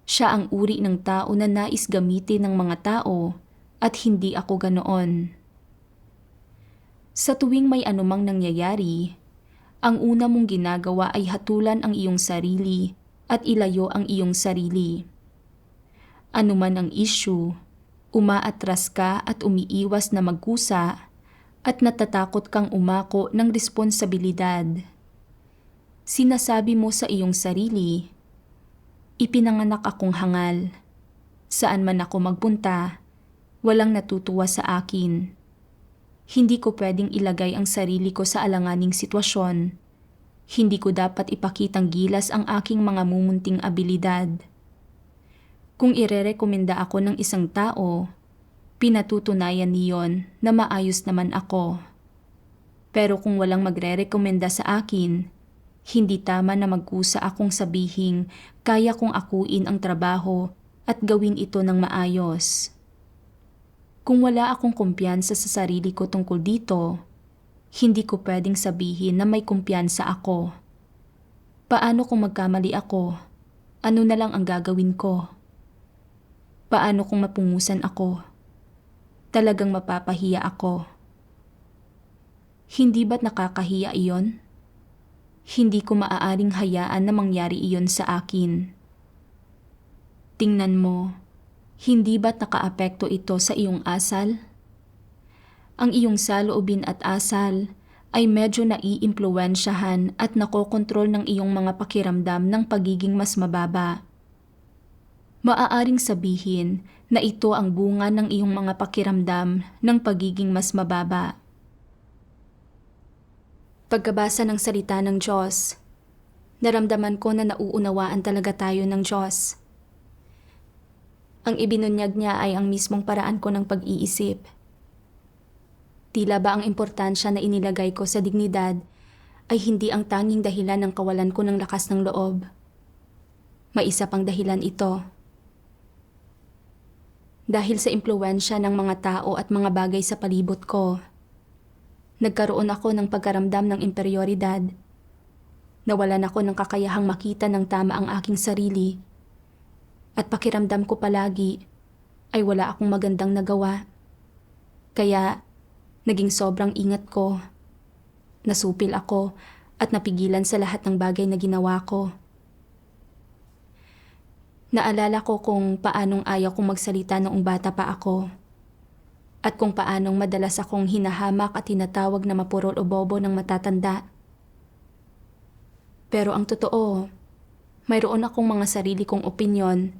siya ang uri ng tao na nais gamitin ng mga tao at hindi ako ganoon. Sa tuwing may anumang nangyayari, ang una mong ginagawa ay hatulan ang iyong sarili at ilayo ang iyong sarili. Anuman ang issue, umaatras ka at umiiwas na magkusa at natatakot kang umako ng responsibilidad. Sinasabi mo sa iyong sarili, ipinanganak akong hangal. Saan man ako magpunta, walang natutuwa sa akin. Hindi ko pwedeng ilagay ang sarili ko sa alanganing sitwasyon. Hindi ko dapat ipakitang gilas ang aking mga mumunting abilidad. Kung irerekomenda ako ng isang tao, pinatutunayan niyon na maayos naman ako. Pero kung walang magrerekomenda sa akin, hindi tama na magkusa akong sabihing kaya kong akuin ang trabaho at gawin ito ng maayos. Kung wala akong kumpiyansa sa sarili ko tungkol dito, hindi ko pwedeng sabihin na may kumpiyansa ako. Paano kung magkamali ako? Ano na lang ang gagawin ko? Paano kung mapungusan ako? Talagang mapapahiya ako. Hindi ba't nakakahiya iyon? Hindi ko maaaring hayaan na mangyari iyon sa akin. Tingnan mo, hindi ba't nakaapekto ito sa iyong asal? Ang iyong saloobin at asal ay medyo naiimpluwensyahan at nakokontrol ng iyong mga pakiramdam ng pagiging mas mababa. Maaaring sabihin na ito ang bunga ng iyong mga pakiramdam ng pagiging mas mababa. Pagkabasa ng salita ng Diyos, naramdaman ko na nauunawaan talaga tayo ng Diyos. Ang ibinunyag niya ay ang mismong paraan ko ng pag-iisip. Tila ba ang importansya na inilagay ko sa dignidad ay hindi ang tanging dahilan ng kawalan ko ng lakas ng loob. May isa pang dahilan ito. Dahil sa impluwensya ng mga tao at mga bagay sa palibot ko, nagkaroon ako ng pagkaramdam ng imperioridad Nawalan ako ng kakayahang makita ng tama ang aking sarili. At pakiramdam ko palagi ay wala akong magandang nagawa. Kaya naging sobrang ingat ko. Nasupil ako at napigilan sa lahat ng bagay na ginawa ko. Naalala ko kung paanong ayaw kong magsalita noong bata pa ako. At kung paanong madalas akong hinahamak at tinatawag na mapurol o bobo ng matatanda. Pero ang totoo, mayroon akong mga sarili kong opinyon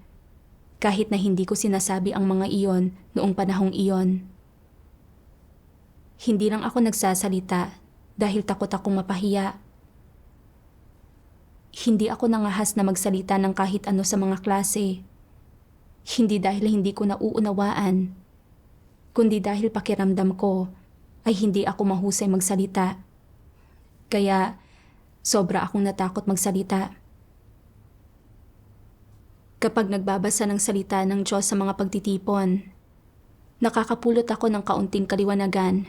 kahit na hindi ko sinasabi ang mga iyon noong panahong iyon. Hindi lang ako nagsasalita dahil takot akong mapahiya. Hindi ako nangahas na magsalita ng kahit ano sa mga klase. Hindi dahil hindi ko nauunawaan, kundi dahil pakiramdam ko ay hindi ako mahusay magsalita. Kaya sobra akong natakot magsalita. Kapag nagbabasa ng salita ng Diyos sa mga pagtitipon, nakakapulot ako ng kaunting kaliwanagan.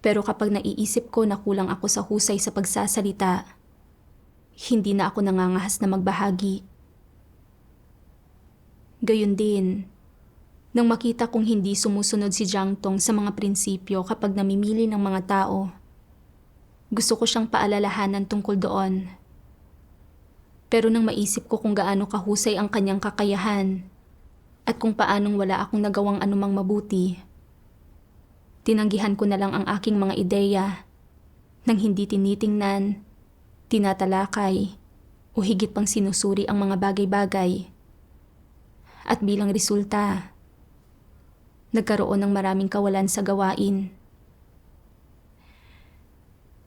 Pero kapag naiisip ko na kulang ako sa husay sa pagsasalita, hindi na ako nangangahas na magbahagi. Gayun din, nang makita kong hindi sumusunod si Jiang Tong sa mga prinsipyo kapag namimili ng mga tao, gusto ko siyang paalalahanan tungkol doon. Pero nang maisip ko kung gaano kahusay ang kanyang kakayahan at kung paanong wala akong nagawang anumang mabuti, tinanggihan ko na lang ang aking mga ideya nang hindi tinitingnan, tinatalakay o higit pang sinusuri ang mga bagay-bagay. At bilang resulta, nagkaroon ng maraming kawalan sa gawain.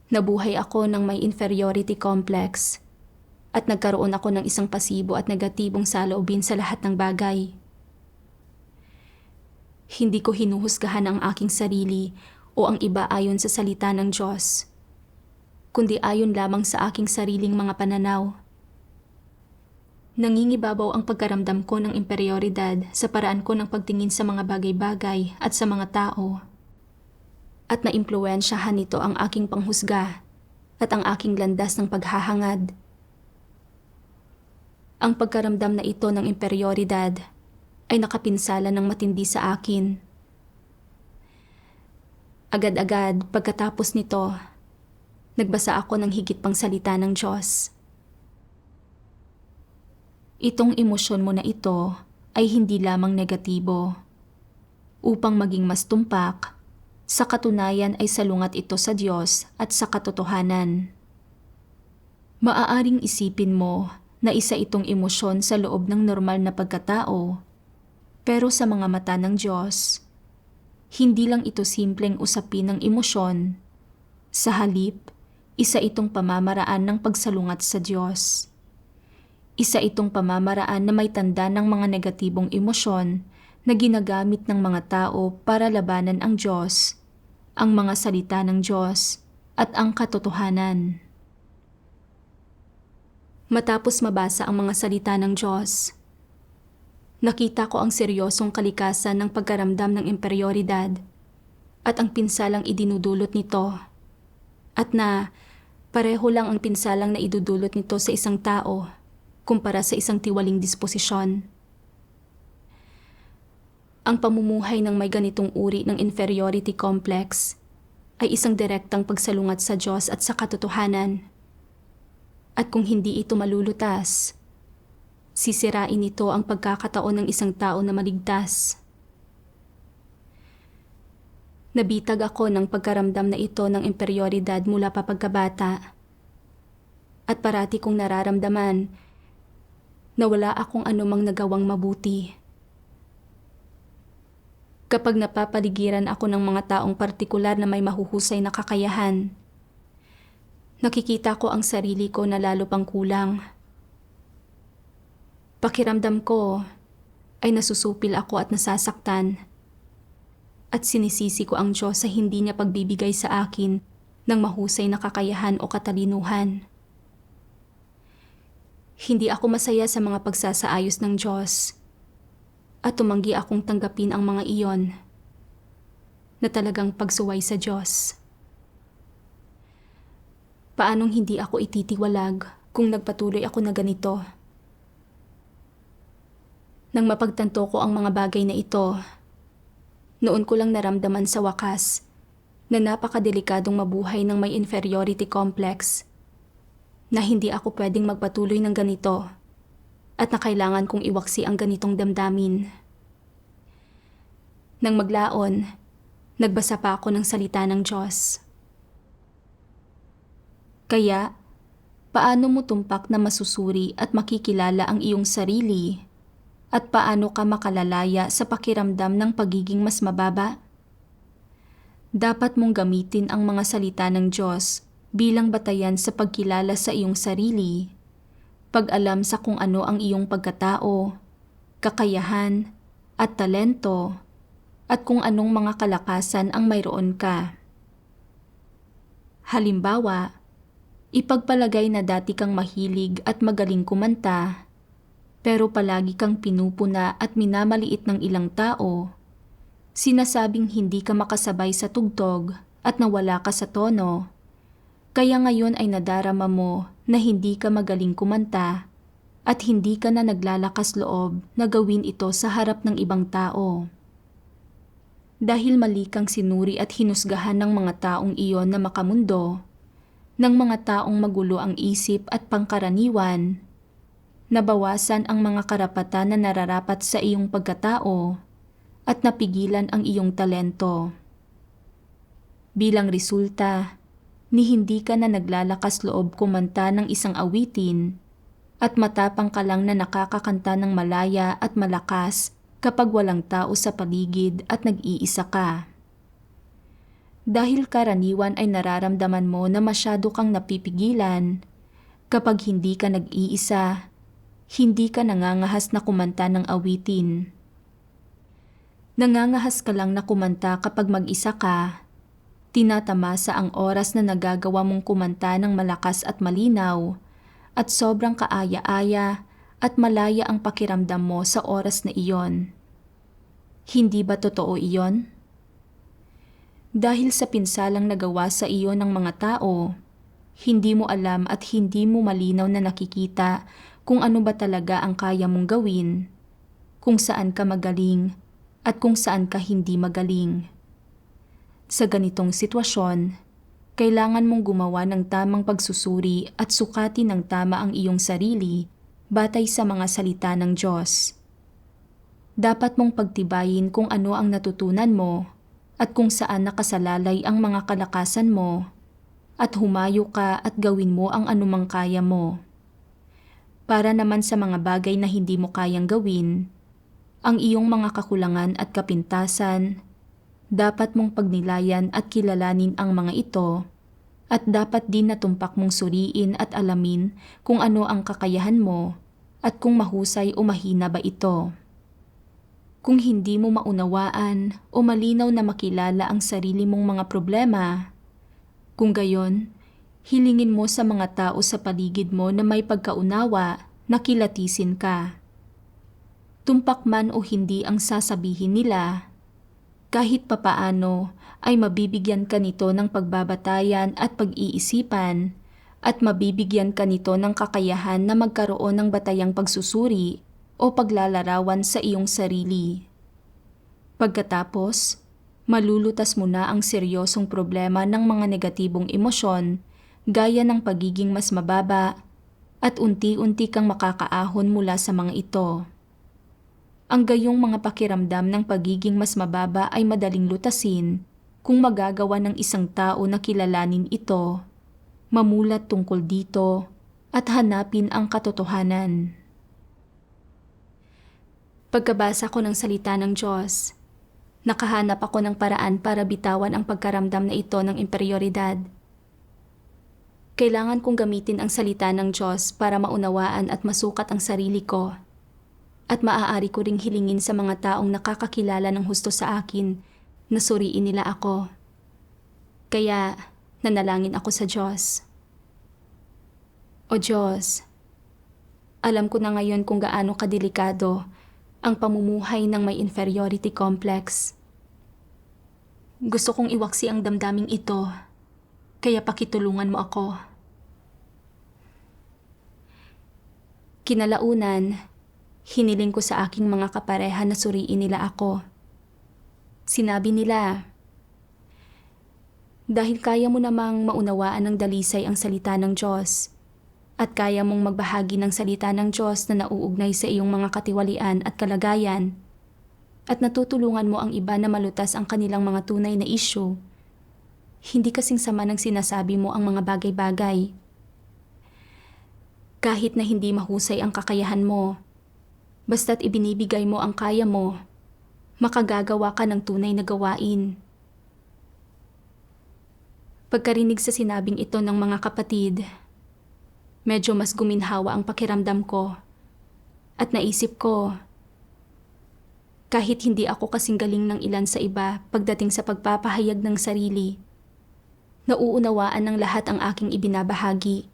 Nabuhay ako ng may inferiority complex at nagkaroon ako ng isang pasibo at negatibong saloobin sa lahat ng bagay. Hindi ko hinuhusgahan ang aking sarili o ang iba ayon sa salita ng Diyos, kundi ayon lamang sa aking sariling mga pananaw. Nangingibabaw ang pagkaramdam ko ng imperioridad sa paraan ko ng pagtingin sa mga bagay-bagay at sa mga tao. At naimpluwensyahan nito ang aking panghusga at ang aking landas ng paghahangad. Ang pagkaramdam na ito ng imperioridad ay nakapinsala ng matindi sa akin. Agad-agad pagkatapos nito, nagbasa ako ng higit pang salita ng Diyos. Itong emosyon mo na ito ay hindi lamang negatibo. Upang maging mas tumpak, sa katunayan ay salungat ito sa Diyos at sa katotohanan. Maaaring isipin mo na isa itong emosyon sa loob ng normal na pagkatao, pero sa mga mata ng Diyos, hindi lang ito simpleng usapin ng emosyon. Sa halip, isa itong pamamaraan ng pagsalungat sa Diyos. Isa itong pamamaraan na may tanda ng mga negatibong emosyon na ginagamit ng mga tao para labanan ang Diyos, ang mga salita ng Diyos, at ang katotohanan. Matapos mabasa ang mga salita ng Diyos, nakita ko ang seryosong kalikasan ng pagkaramdam ng imperioridad at ang pinsalang idinudulot nito, at na pareho lang ang pinsalang na idudulot nito sa isang tao kumpara sa isang tiwaling disposisyon. Ang pamumuhay ng may ganitong uri ng inferiority complex ay isang direktang pagsalungat sa Diyos at sa katotohanan. At kung hindi ito malulutas, sisirain ito ang pagkakataon ng isang tao na maligtas. Nabitag ako ng pagkaramdam na ito ng imperioridad mula pa pagkabata. At parati kong nararamdaman na wala akong anumang nagawang mabuti. Kapag napapaligiran ako ng mga taong partikular na may mahuhusay na kakayahan, nakikita ko ang sarili ko na lalo pang kulang. Pakiramdam ko ay nasusupil ako at nasasaktan. At sinisisi ko ang Diyos sa hindi niya pagbibigay sa akin ng mahusay na kakayahan o katalinuhan. Hindi ako masaya sa mga pagsasaayos ng Diyos at tumanggi akong tanggapin ang mga iyon na talagang pagsuway sa Diyos. Paanong hindi ako ititiwalag kung nagpatuloy ako na ganito? Nang mapagtanto ko ang mga bagay na ito, noon ko lang naramdaman sa wakas na napakadelikadong mabuhay ng may inferiority complex, na hindi ako pwedeng magpatuloy ng ganito at na kailangan kong iwaksi ang ganitong damdamin. Nang maglaon, nagbasa pa ako ng salita ng Diyos. Kaya, paano mo tumpak na masusuri at makikilala ang iyong sarili? At paano ka makalalaya sa pakiramdam ng pagiging mas mababa? Dapat mong gamitin ang mga salita ng Diyos bilang batayan sa pagkilala sa iyong sarili, pag-alam sa kung ano ang iyong pagkatao, kakayahan, at talento, at kung anong mga kalakasan ang mayroon ka. Halimbawa, ipagpalagay na dati kang mahilig at magaling kumanta, pero palagi kang pinupuna at minamaliit ng ilang tao, sinasabing hindi ka makasabay sa tugtog at nawala ka sa tono, kaya ngayon ay nadarama mo na hindi ka magaling kumanta at hindi ka na naglalakas loob na gawin ito sa harap ng ibang tao. Dahil mali kang sinuri at hinusgahan ng mga taong iyon na makamundo, ng mga taong magulo ang isip at pangkaraniwan, nabawasan ang mga karapatan na nararapat sa iyong pagkatao at napigilan ang iyong talento. Bilang resulta, ni hindi ka na naglalakas loob kumanta ng isang awitin at matapang ka lang na nakakakanta ng malaya at malakas kapag walang tao sa paligid at nag-iisa ka. Dahil karaniwan ay nararamdaman mo na masyado kang napipigilan, kapag hindi ka nag-iisa, hindi ka nangangahas na kumanta ng awitin. Nangangahas ka lang na kumanta kapag mag-isa ka, tinatamasa ang oras na nagagawa mong kumanta ng malakas at malinaw, at sobrang kaaya-aya at malaya ang pakiramdam mo sa oras na iyon. Hindi ba totoo iyon? Dahil sa pinsalang nagawa sa iyo ng mga tao, hindi mo alam at hindi mo malinaw na nakikita kung ano ba talaga ang kaya mong gawin, kung saan ka magaling at kung saan ka hindi magaling. Sa ganitong sitwasyon, kailangan mong gumawa ng tamang pagsusuri at sukatin ng tama ang iyong sarili batay sa mga salita ng Diyos. Dapat mong pagtibayin kung ano ang natutunan mo at kung saan nakasalalay ang mga kalakasan mo, at humayo ka at gawin mo ang anumang kaya mo. Para naman sa mga bagay na hindi mo kayang gawin, ang iyong mga kakulangan at kapintasan, dapat mong pagnilayan at kilalanin ang mga ito, at dapat din na tumpak mong suriin at alamin kung ano ang kakayahan mo at kung mahusay o mahina ba ito. Kung hindi mo maunawaan o malinaw na makilala ang sarili mong mga problema, kung gayon, hilingin mo sa mga tao sa paligid mo na may pagkaunawa na kilatisin ka. Tumpak man o hindi ang sasabihin nila, kahit papaano ay mabibigyan ka nito ng pagbabatayan at pag-iisipan, at mabibigyan ka nito ng kakayahan na magkaroon ng batayang pagsusuri o paglalarawan sa iyong sarili. Pagkatapos, malulutas mo na ang seryosong problema ng mga negatibong emosyon gaya ng pagiging mas mababa, at unti-unti kang makakaahon mula sa mga ito. Ang gayong mga pakiramdam ng pagiging mas mababa ay madaling lutasin kung magagawa ng isang tao na kilalanin ito, mamulat tungkol dito, at hanapin ang katotohanan. Pagkabasa ko ng salita ng Diyos, nakahanap ako ng paraan para bitawan ang pagkaramdam na ito ng imperioridad. Kailangan kong gamitin ang salita ng Diyos para maunawaan at masukat ang sarili ko, at maaari ko ring hilingin sa mga taong nakakakilala ng husto sa akin na suriin nila ako. Kaya nanalangin ako sa Diyos. O Diyos, alam ko na ngayon kung gaano kadelikado ang pamumuhay ng may inferiority complex. Gusto kong iwaksi ang damdaming ito, kaya pakitulungan mo ako. Kinalaunan, hiniling ko sa aking mga kapareha na suriin nila ako. Sinabi nila, dahil kaya mo namang maunawaan ng dalisay ang salita ng Diyos at kaya mong magbahagi ng salita ng Diyos na nauugnay sa iyong mga katiwalian at kalagayan at natutulungan mo ang iba na malutas ang kanilang mga tunay na issue, hindi kasing sama ng sinasabi mo ang mga bagay-bagay. Kahit na hindi mahusay ang kakayahan mo, basta't ibinibigay mo ang kaya mo, makagagawa ka ng tunay na gawain. Pagkarinig sa sinabing ito ng mga kapatid, medyo mas guminhawa ang pakiramdam ko at naisip ko, kahit hindi ako kasing galing ng ilan sa iba pagdating sa pagpapahayag ng sarili, nauunawaan ng lahat ang aking ibinabahagi.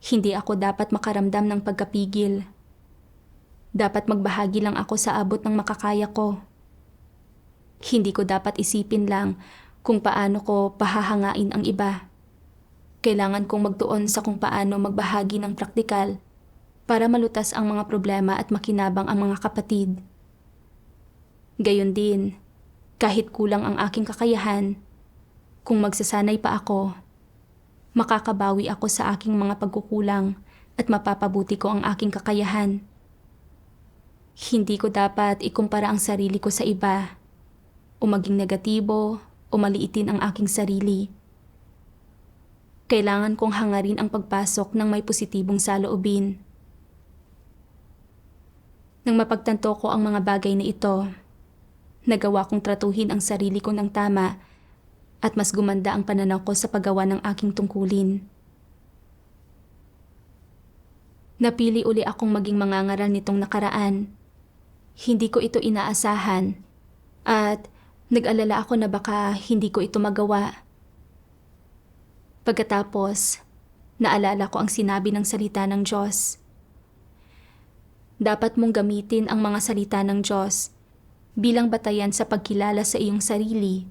Hindi ako dapat makaramdam ng pagkapigil. Dapat magbahagi lang ako sa abot ng makakaya ko. Hindi ko dapat isipin lang kung paano ko pahahangain ang iba. Kailangan kong magtuon sa kung paano magbahagi ng praktikal para malutas ang mga problema at makinabang ang mga kapatid. Gayon din, kahit kulang ang aking kakayahan, kung magsasanay pa ako, makakabawi ako sa aking mga pagkukulang at mapapabuti ko ang aking kakayahan. Hindi ko dapat ikumpara ang sarili ko sa iba o maging negatibo o maliitin ang aking sarili. Kailangan kong hangarin ang pagpasok ng may positibong saloobin. Nang mapagtanto ko ang mga bagay na ito, nagawa kong tratuhin ang sarili ko ng tama at mas gumanda ang pananaw ko sa paggawa ng aking tungkulin. Napili uli akong maging mangangaral nitong nakaraan. Hindi ko ito inaasahan at nag-alala ako na baka hindi ko ito magawa. Pagkatapos, naalala ko ang sinabi ng salita ng Diyos. Dapat mong gamitin ang mga salita ng Diyos bilang batayan sa pagkilala sa iyong sarili,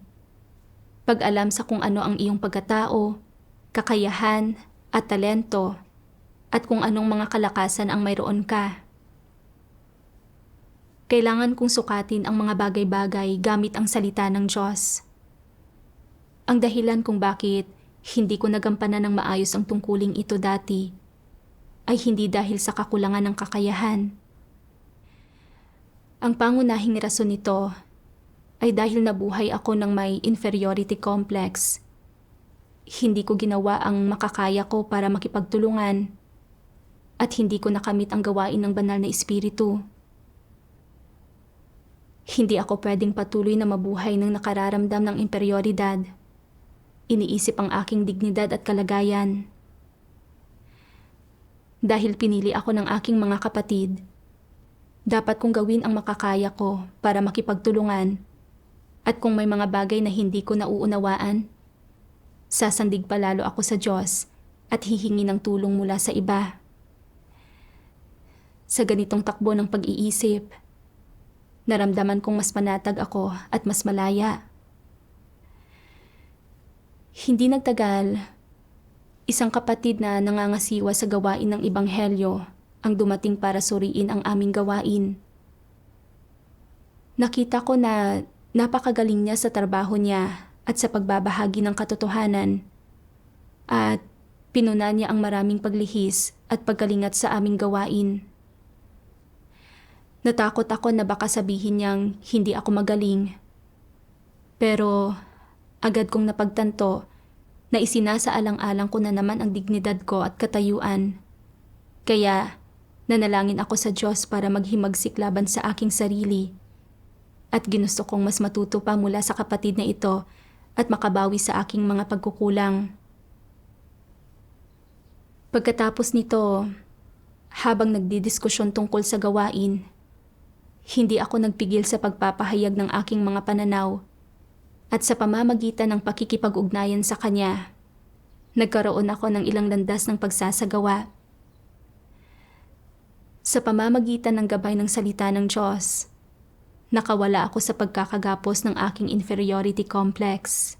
pag-alam sa kung ano ang iyong pagkatao, kakayahan at talento, at kung anong mga kalakasan ang mayroon ka. Kailangan kong sukatin ang mga bagay-bagay gamit ang salita ng Diyos. Ang dahilan kung bakit hindi ko nagampanan ng maayos ang tungkuling ito dati ay hindi dahil sa kakulangan ng kakayahan. Ang pangunahing rason nito ay dahil nabuhay ako ng may inferiority complex. Hindi ko ginawa ang makakaya ko para makipagtulungan at hindi ko nakamit ang gawain ng banal na espiritu. Hindi ako pwedeng patuloy na mabuhay ng nakararamdam ng imperioridad. Iniisip ang aking dignidad at kalagayan. Dahil pinili ako ng aking mga kapatid, dapat kong gawin ang makakaya ko para makipagtulungan at kung may mga bagay na hindi ko nauunawaan, sasandig palalo ako sa Diyos at hihingi ng tulong mula sa iba. Sa ganitong takbo ng pag-iisip, naramdaman kong mas panatag ako at mas malaya. Hindi nagtagal, isang kapatid na nangangasiwa sa gawain ng Ebanghelyo ang dumating para suriin ang aming gawain. Nakita ko na napakagaling niya sa trabaho niya at sa pagbabahagi ng katotohanan at pinunan niya ang maraming paglihis at pagkalingat sa aming gawain. Natakot ako na baka sabihin niyang hindi ako magaling. Pero agad kong napagtanto na isinasaalang-alang ko na naman ang dignidad ko at katayuan. Kaya nanalangin ako sa Diyos para maghimagsik laban sa aking sarili. At ginusto kong mas matuto pa mula sa kapatid na ito at makabawi sa aking mga pagkukulang. Pagkatapos nito, habang nagdidiskusyon tungkol sa gawain, hindi ako nagpigil sa pagpapahayag ng aking mga pananaw at sa pamamagitan ng pakikipag-ugnayan sa kanya, nagkaroon ako ng ilang landas ng pagsasagawa. Sa pamamagitan ng gabay ng salita ng Diyos, nakawala ako sa pagkakagapos ng aking inferiority complex.